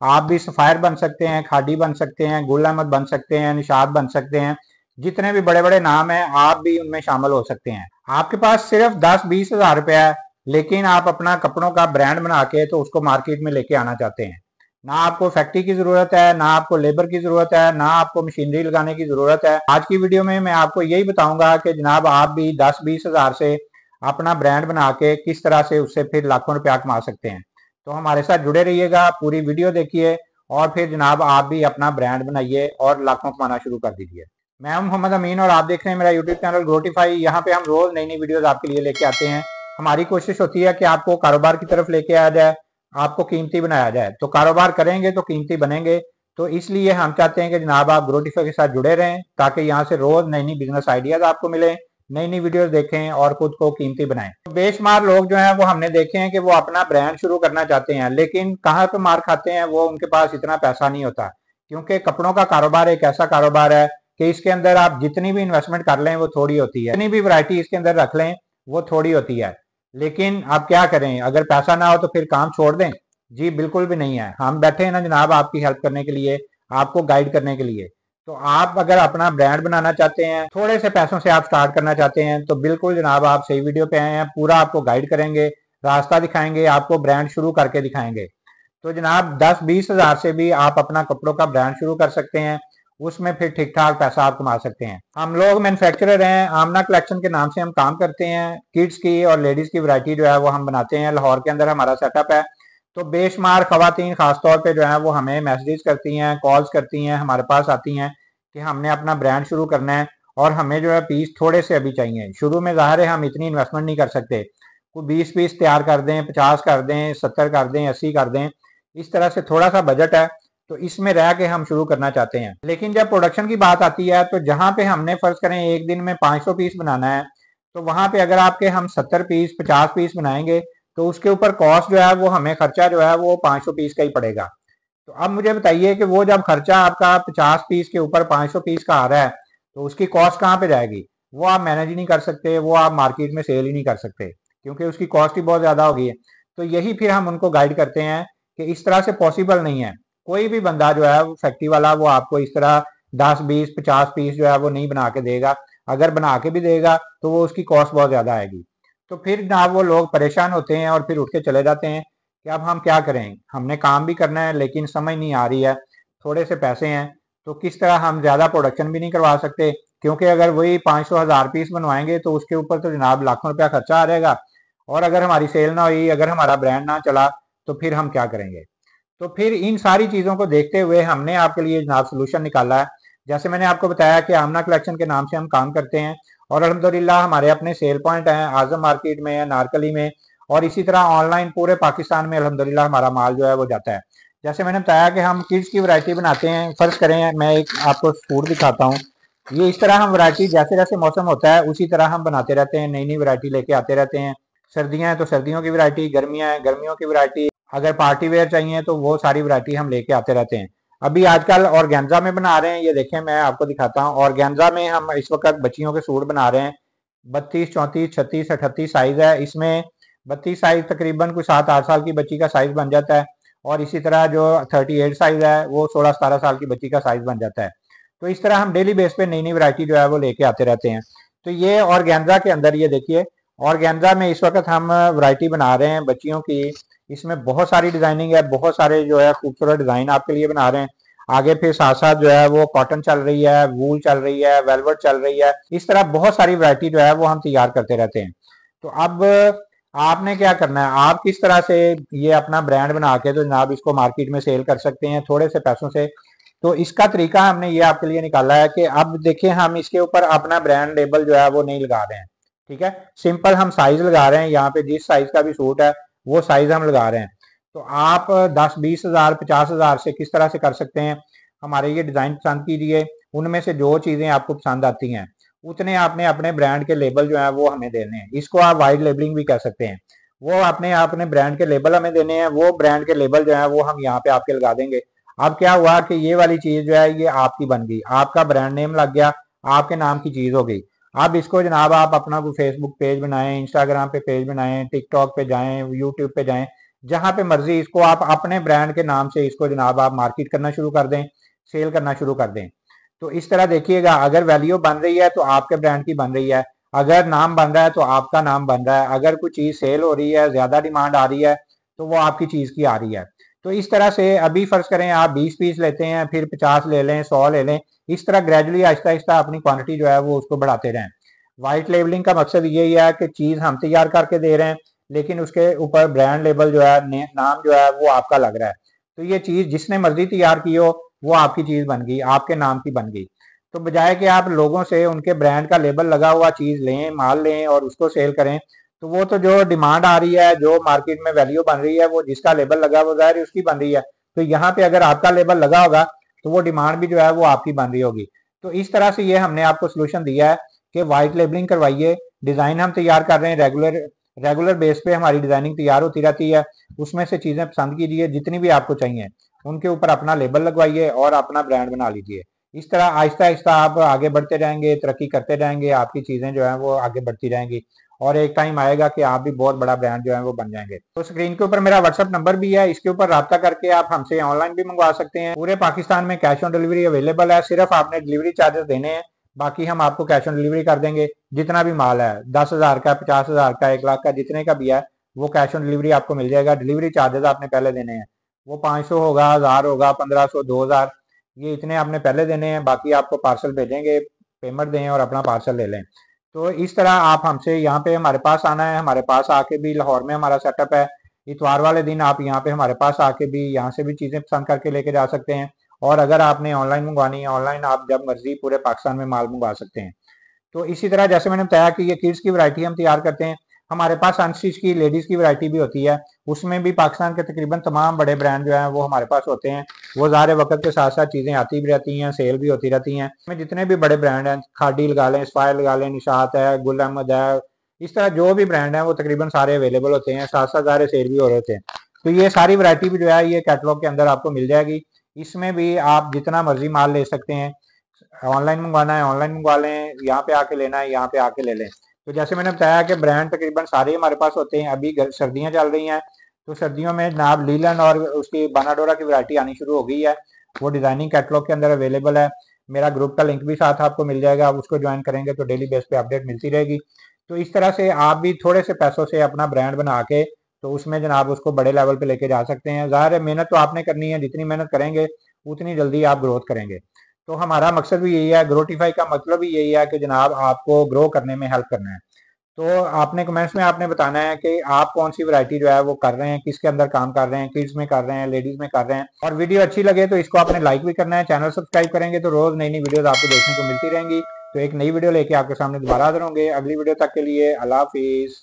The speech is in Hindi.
आप भी सफ़ायर बन सकते हैं, खाडी बन सकते हैं, गुल अहमद बन सकते हैं, निशात बन सकते हैं। जितने भी बड़े बड़े नाम हैं आप भी उनमें शामिल हो सकते हैं। आपके पास सिर्फ 10-20 हज़ार रुपया है, लेकिन आप अपना कपड़ों का ब्रांड बना के तो उसको मार्केट में लेके आना चाहते हैं। ना आपको फैक्ट्री की जरूरत है, ना आपको लेबर की जरूरत है, ना आपको मशीनरी लगाने की जरूरत है। आज की वीडियो में मैं आपको यही बताऊंगा कि जनाब आप भी 10-20 हज़ार से अपना ब्रांड बना के किस तरह से उससे फिर लाखों रुपया कमा सकते हैं। तो हमारे साथ जुड़े रहिएगा, पूरी वीडियो देखिए और फिर जनाब आप भी अपना ब्रांड बनाइए और लाखों कमाना शुरू कर दीजिए। मैं हूं मोहम्मद अमीन और आप देख रहे हैं मेरा यूट्यूब चैनल ग्रोटिफाई। यहाँ पे हम रोज नई नई वीडियोस आपके लिए लेके आते हैं। हमारी कोशिश होती है कि आपको कारोबार की तरफ लेके आया जाए, आपको कीमती बनाया जाए। तो कारोबार करेंगे तो कीमती बनेंगे। तो इसलिए हम चाहते हैं कि जनाब आप ग्रोटिफाई के साथ जुड़े रहें, ताकि यहाँ से रोज नई नई बिजनेस आइडियाज आपको मिले, नई नई वीडियोस देखें और खुद को कीमती बनाएं। तो बेशुमार लोग जो हैं वो हमने देखे हैं कि वो अपना ब्रांड शुरू करना चाहते हैं, लेकिन कहाँ पे मार खाते हैं, वो उनके पास इतना पैसा नहीं होता। क्योंकि कपड़ों का कारोबार एक ऐसा कारोबार है कि इसके अंदर आप जितनी भी इन्वेस्टमेंट कर लें वो थोड़ी होती है, जितनी भी वैरायटी इसके अंदर रख लें वो थोड़ी होती है। लेकिन आप क्या करें, अगर पैसा ना हो तो फिर काम छोड़ दें? जी बिल्कुल भी नहीं है। हम बैठे हैं ना जनाब आपकी हेल्प करने के लिए, आपको गाइड करने के लिए। तो आप अगर अपना ब्रांड बनाना चाहते हैं, थोड़े से पैसों से आप स्टार्ट करना चाहते हैं, तो बिल्कुल जनाब आप सही वीडियो पे आए हैं। पूरा आपको गाइड करेंगे, रास्ता दिखाएंगे, आपको ब्रांड शुरू करके दिखाएंगे। तो जनाब 10-20 हज़ार से भी आप अपना कपड़ों का ब्रांड शुरू कर सकते हैं, उसमें फिर ठीक ठाक पैसा आप कमा सकते हैं। हम लोग मैन्युफैक्चरर हैं, आमना कलेक्शन के नाम से हम काम करते हैं। किड्स की और लेडीज की वैरायटी जो है वो हम बनाते हैं। लाहौर के अंदर हमारा सेटअप है। तो बेशुमार खवातीन खासतौर पे जो है वो हमें मैसेजेस करती हैं, कॉल्स करती हैं, हमारे पास आती हैं कि हमने अपना ब्रांड शुरू करना है और हमें जो है पीस थोड़े से अभी चाहिए। शुरू में ज़ाहिर है हम इतनी इन्वेस्टमेंट नहीं कर सकते, कोई 20 पीस तैयार कर दें, 50 कर दें, 70 कर दें, 80 कर दें, इस तरह से थोड़ा सा बजट है। तो इसमें रह के हम शुरू करना चाहते हैं। लेकिन जब प्रोडक्शन की बात आती है तो जहां पे हमने फर्ज करें एक दिन में 500 पीस बनाना है, तो वहां पे अगर आपके हम 70 पीस 50 पीस बनाएंगे तो उसके ऊपर कॉस्ट जो है वो हमें खर्चा जो है वो 500 पीस का ही पड़ेगा। तो अब मुझे बताइए कि वो जब खर्चा आपका 50 पीस के ऊपर 500 पीस का आ रहा है, तो उसकी कॉस्ट कहाँ पे जाएगी? वो आप मैनेज ही नहीं कर सकते, वो आप मार्केट में सेल ही नहीं कर सकते, क्योंकि उसकी कॉस्ट ही बहुत ज्यादा होगी। तो यही फिर हम उनको गाइड करते हैं कि इस तरह से पॉसिबल नहीं है। कोई भी बंदा जो है वो फैक्ट्री वाला वो आपको इस तरह 10-20-50 पीस जो है वो नहीं बना के देगा। अगर बना के भी देगा तो वो उसकी कॉस्ट बहुत ज्यादा आएगी। तो फिर ना वो लोग परेशान होते हैं और फिर उठ के चले जाते हैं कि अब हम क्या करें, हमने काम भी करना है लेकिन समझ नहीं आ रही है, थोड़े से पैसे हैं तो किस तरह हम ज़्यादा प्रोडक्शन भी नहीं करवा सकते, क्योंकि अगर वही 500-1000 पीस बनवाएंगे तो उसके ऊपर तो जनाब लाखों रुपया खर्चा आ जाएगा। और अगर हमारी सेल ना हुई, अगर हमारा ब्रांड ना चला, तो फिर हम क्या करेंगे? तो फिर इन सारी चीज़ों को देखते हुए हमने आपके लिए जनाब सोल्यूशन निकाला है। जैसे मैंने आपको बताया कि आमना कलेक्शन के नाम से हम काम करते हैं और अल्हम्दुलिल्लाह हमारे अपने सेल पॉइंट हैं, आजम मार्केट में है, नारकली में, और इसी तरह ऑनलाइन पूरे पाकिस्तान में अल्हम्दुलिल्लाह हमारा माल जो है वो जाता है। जैसे मैंने बताया कि हम किड्स की वैरायटी बनाते हैं। फर्ज करें मैं एक आपको सूट दिखाता हूँ। ये इस तरह हम वैरायटी जैसे जैसे मौसम होता है उसी तरह हम बनाते रहते हैं, नई नई वैरायटी लेके आते रहते हैं। सर्दियां हैं तो सर्दियों की वैरायटी, गर्मियां हैं गर्मियों की वैरायटी, अगर पार्टी वेयर चाहिए तो वो सारी वैरायटी हम लेके आते रहते हैं। अभी आजकल ऑर्गेन्जा में बना रहे हैं, ये देखें मैं आपको दिखाता हूँ। ऑर्गेन्जा में हम इस वक्त बच्चियों के सूट बना रहे हैं। 32, 34, 36, 38 साइज है इसमें। 32 साइज तकरीबन कोई 7-8 साल की बच्ची का साइज बन जाता है, और इसी तरह जो 38 साइज है वो 16-17 साल की बच्ची का साइज बन जाता है। तो इस तरह हम डेली बेस पे नई नई वैरायटी जो है वो लेके आते रहते हैं। तो ये ऑर्गेन्जा के अंदर ये देखिए, ऑर्गेन्जा में इस वक्त हम वैरायटी बना रहे हैं बच्चियों की। इसमें बहुत सारी डिजाइनिंग है, बहुत सारे जो है खूबसूरत डिजाइन आपके लिए बना रहे हैं। आगे फिर साथ साथ जो है वो कॉटन चल रही है, वूल चल रही है, वेलवेट चल रही है, इस तरह बहुत सारी वैरायटी जो है वो हम तैयार करते रहते हैं। तो अब आपने क्या करना है, आप किस तरह से ये अपना ब्रांड बना के तो जनाब इसको मार्केट में सेल कर सकते हैं थोड़े से पैसों से। तो इसका तरीका हमने ये आपके लिए निकाला है कि अब देखिए हम इसके ऊपर अपना ब्रांड लेबल जो है वो नहीं लगा रहे हैं। ठीक है, सिंपल हम साइज लगा रहे हैं। यहाँ पे जिस साइज का भी सूट है वो साइज हम लगा रहे हैं। तो आप 10-20 हज़ार 50 हज़ार से किस तरह से कर सकते हैं, हमारे ये डिजाइन पसंद कीजिए। उनमें से जो चीजें आपको पसंद आती हैं उतने आपने अपने ब्रांड के लेबल जो है वो हमें देने हैं। इसको आप वाइड लेबलिंग भी कह सकते हैं। वो आपने अपने ब्रांड के लेबल हमें देने हैं, वो ब्रांड के लेबल जो है वो हम यहाँ पे आपके लगा देंगे। अब क्या हुआ कि ये वाली चीज जो है ये आपकी बन गई, आपका ब्रांड नेम लग गया, आपके नाम की चीज हो गई। अब इसको जनाब आप अपना कोई फेसबुक पेज बनाएं, इंस्टाग्राम पे पेज बनाएं, टिकटॉक पे जाएं, यूट्यूब पे जाएं, जहां पे मर्जी इसको आप अपने ब्रांड के नाम से इसको जनाब आप मार्केट करना शुरू कर दें, सेल करना शुरू कर दें। तो इस तरह देखिएगा, अगर वैल्यू बन रही है तो आपके ब्रांड की बन रही है, अगर नाम बन रहा है तो आपका नाम बन रहा है, अगर कोई चीज सेल हो रही है, ज्यादा डिमांड आ रही है, तो वो आपकी चीज की आ रही है। तो इस तरह से अभी फर्ज करें आप 20 पीस लेते हैं, फिर 50 ले लें, 100 ले लें, इस तरह ग्रेजुअली आहिस्ता आहिस्ता अपनी क्वांटिटी जो है वो उसको बढ़ाते रहें। व्हाइट लेबलिंग का मकसद यही है कि चीज हम तैयार करके दे रहे हैं, लेकिन उसके ऊपर ब्रांड लेबल जो है, नाम जो है वो आपका लग रहा है। तो ये चीज जिसने मर्जी तैयार की हो, वो आपकी चीज बन गई, आपके नाम की बन गई। तो बजाय कि आप लोगों से उनके ब्रांड का लेबल लगा हुआ चीज लें, माल लें और उसको सेल करें, तो वो तो जो डिमांड आ रही है, जो मार्केट में वैल्यू बन रही है, वो जिसका लेबल लगा हुआ है उसकी बन रही है। तो यहाँ पे अगर आपका लेबल लगा होगा तो वो डिमांड भी जो है वो आपकी बन रही होगी। तो इस तरह से ये हमने आपको सोल्यूशन दिया है कि व्हाइट लेबलिंग करवाइए, डिजाइन हम तैयार कर रहे हैं, रेगुलर बेस पे हमारी डिजाइनिंग तैयार होती रहती है, उसमें से चीजें पसंद कीजिए जितनी भी आपको चाहिए, उनके ऊपर अपना लेबल लगवाइए और अपना ब्रांड बना लीजिए। इस तरह आहिस्ता आहिस्ता आप आगे बढ़ते रहेंगे, तरक्की करते रहेंगे, आपकी चीजें जो है वो आगे बढ़ती रहेंगी और एक टाइम आएगा कि आप भी बहुत बड़ा ब्रांड जो है वो बन जाएंगे। तो स्क्रीन के ऊपर मेरा व्हाट्सअप नंबर भी है, इसके ऊपर राब्ता करके आप हमसे ऑनलाइन भी मंगवा सकते हैं। पूरे पाकिस्तान में कैश ऑन डिलीवरी अवेलेबल है, सिर्फ आपने डिलीवरी चार्जेस देने हैं, बाकी हम आपको कैश ऑन डिलीवरी कर देंगे। जितना भी माल है, 10,000 का, 50,000 का, 1 लाख का, जितने का भी है, वो कैश ऑन डिलीवरी आपको मिल जाएगा। डिलीवरी चार्जेस आपने पहले देने हैं, वो 500 होगा, 1000 होगा, 1500, 2000, ये इतने आपने पहले देने हैं, बाकी आपको पार्सल भेजेंगे, पेमेंट दें और अपना पार्सल ले लें। तो इस तरह आप हमसे यहाँ पे हमारे पास आना है, हमारे पास आके भी, लाहौर में हमारा सेटअप है, इतवार वाले दिन आप यहाँ पे हमारे पास आके भी यहाँ से भी चीज़ें पसंद करके लेके जा सकते हैं। और अगर आपने ऑनलाइन मंगवानी है, ऑनलाइन आप जब मर्जी पूरे पाकिस्तान में माल मंगवा सकते हैं। तो इसी तरह जैसे मैंने बताया कि ये किड्स की वैरायटी हम तैयार करते हैं, हमारे पास अनस्टिच की लेडीज की वैरायटी भी होती है, उसमें भी पाकिस्तान के तकरीबन तमाम बड़े ब्रांड जो हैं वो हमारे पास होते हैं। वो ज़ाहिर वक्त के साथ साथ चीज़ें आती भी रहती हैं, सेल भी होती रहती हैं। इसमें जितने भी बड़े ब्रांड हैं, खादी लगा लें, स्पायर लगा लें, निशात है, गुल अहमद है, इस तरह जो भी ब्रांड है वो तकरीबन सारे अवेलेबल होते हैं, साथ साथ सारे सेल भी हो रहे होते हैं। तो ये सारी वैरायटी भी जो है ये कैटलॉग के अंदर आपको मिल जाएगी। इसमें भी आप जितना मर्जी माल ले सकते हैं, ऑनलाइन मंगवाना है ऑनलाइन मंगवा लें, यहाँ पे आके लेना है यहाँ पे आके ले लें। तो जैसे मैंने बताया कि ब्रांड तकरीबन सारे हमारे पास होते हैं। अभी सर्दियाँ चल रही हैं, तो सर्दियों में जनाब लीलन और उसकी बानाडोरा की वैरायटी आनी शुरू हो गई है, वो डिजाइनिंग कैटलॉग के अंदर अवेलेबल है। मेरा ग्रुप का लिंक भी साथ आपको मिल जाएगा, आप उसको ज्वाइन करेंगे तो डेली बेस पे अपडेट मिलती रहेगी। तो इस तरह से आप भी थोड़े से पैसों से अपना ब्रांड बना के तो उसमें जनाब उसको बड़े लेवल पे लेके जा सकते हैं। ज़ाहिर है मेहनत तो आपने करनी है, जितनी मेहनत करेंगे उतनी जल्दी आप ग्रोथ करेंगे। तो हमारा मकसद भी यही है, ग्रोटिफाई का मतलब भी यही है कि जनाब आपको ग्रो करने में हेल्प करना है। तो आपने कमेंट्स में आपने बताना है कि आप कौन सी वैरायटी जो है वो कर रहे हैं, किसके अंदर काम कर रहे हैं, किड्स में कर रहे हैं, लेडीज में कर रहे हैं। और वीडियो अच्छी लगे तो इसको आपने लाइक भी करना है, चैनल सब्सक्राइब करेंगे तो रोज नई नई वीडियोस आपको देखने को मिलती रहेंगी। तो एक नई वीडियो लेके आपके सामने दोबारा हाजिर होंगे। अगली वीडियो तक के लिए अल्लाह हाफिज।